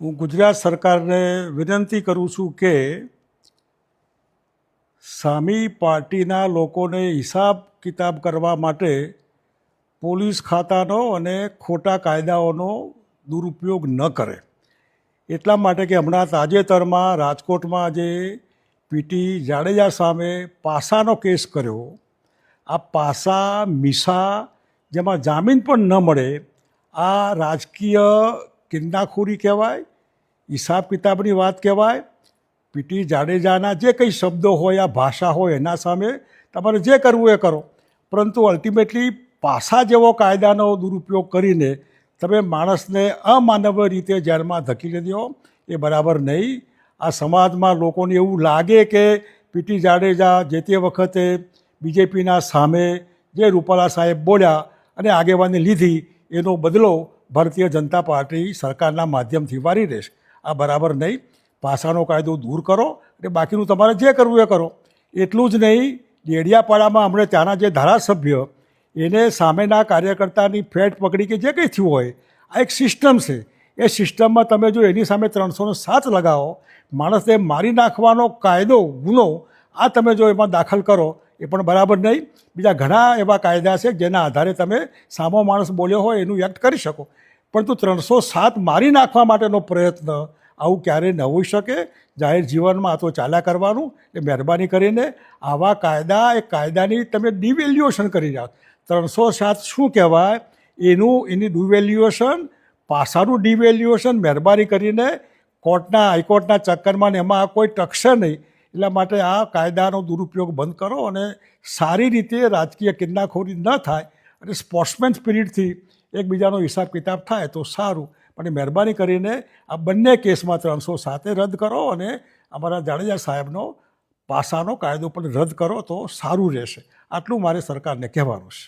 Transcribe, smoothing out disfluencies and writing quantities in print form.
હું ગુજરાત સરકારને વિનંતી કરું છું કે સામી પાર્ટીના લોકોને હિસાબ કિતાબ કરવા માટે પોલીસ ખાતાનો અને ખોટા કાયદાઓનો દુરુપયોગ ન કરે. એટલા માટે કે હમણાં તાજેતરમાં રાજકોટમાં જે પીટી જાડેજા સામે પાસાનો કેસ કર્યો, આ પાસા મીસા જેમાં જામીન પણ ન મળે, આ રાજકીય કિન્નાખોરી કહેવાય, હિસાબ કિતાબની વાત કહેવાય. પીટી જાડેજાના જે કંઈ શબ્દો હોય, આ ભાષા હોય, એના સામે તમારે જે કરવું એ કરો, પરંતુ અલ્ટિમેટલી પાસા જેવો કાયદાનો દુરુપયોગ કરીને તમે માણસને અમાનવીય રીતે જેલમાં ધકેલી દો, એ બરાબર નહીં. આ સમાજમાં લોકોને એવું લાગે કે પીટી જાડેજા જે તે વખતે બીજેપીના સામે જે રૂપાલા સાહેબ બોલ્યા અને આગેવાની લીધી, એનો બદલો ભારતીય જનતા પાર્ટી સરકારના માધ્યમથી વારી રહેશે. આ બરાબર નહીં. પાસાનો કાયદો દૂર કરો અને બાકીનું તમારે જે કરવું એ કરો. એટલું જ નહીં, ડેડિયાપાડામાં હમણાં ત્યાંના જે ધારાસભ્ય, એને સામેના કાર્યકર્તાની ફેટ પકડી કે જે કંઈ થયું હોય, આ એક સિસ્ટમ છે. એ સિસ્ટમમાં તમે જો એની સામે 307 લગાવો, માણસને મારી નાખવાનો કાયદો, ગુનો, આ તમે જો એમાં દાખલ કરો, એ પણ બરાબર નહીં. બીજા ઘણા એવા કાયદા છે જેના આધારે તમે સામો માણસ બોલ્યો હોય એનું એક્ટ કરી શકો, પરંતુ 307 મારી નાખવા માટેનો પ્રયત્ન આવું ક્યારેય ન હોઈ શકે. જાહેર જીવનમાં આ તો ચાલ્યા કરવાનું. એ મહેરબાની કરીને આવા કાયદા, એ કાયદાની તમે ડિવેલ્યુએશન કરી રહ્યા. 307 શું કહેવાય એની ડિવેલ્યુએશન, પાસાનું ડિવેલ્યુએશન મહેરબાની કરીને હાઈકોર્ટના ચક્કરમાં ને એમાં કોઈ ટકશે નહીં. એટલા માટે આ કાયદાનો દુરુપયોગ બંધ કરો અને સારી રીતે રાજકીય કિન્નાખોરી ન થાય અને સ્પોર્ટ્સમેન સ્પિરિટથી એકબીજાનો હિસાબ કિતાબ થાય તો સારું. પણ મહેરબાની કરીને આ બંને કેસમાં 307 રદ કરો અને અમારા જાડેજા સાહેબનો પાસાનો કાયદો પણ રદ કરો તો સારું રહેશે. આટલું મારે સરકારને કહેવાનું છે.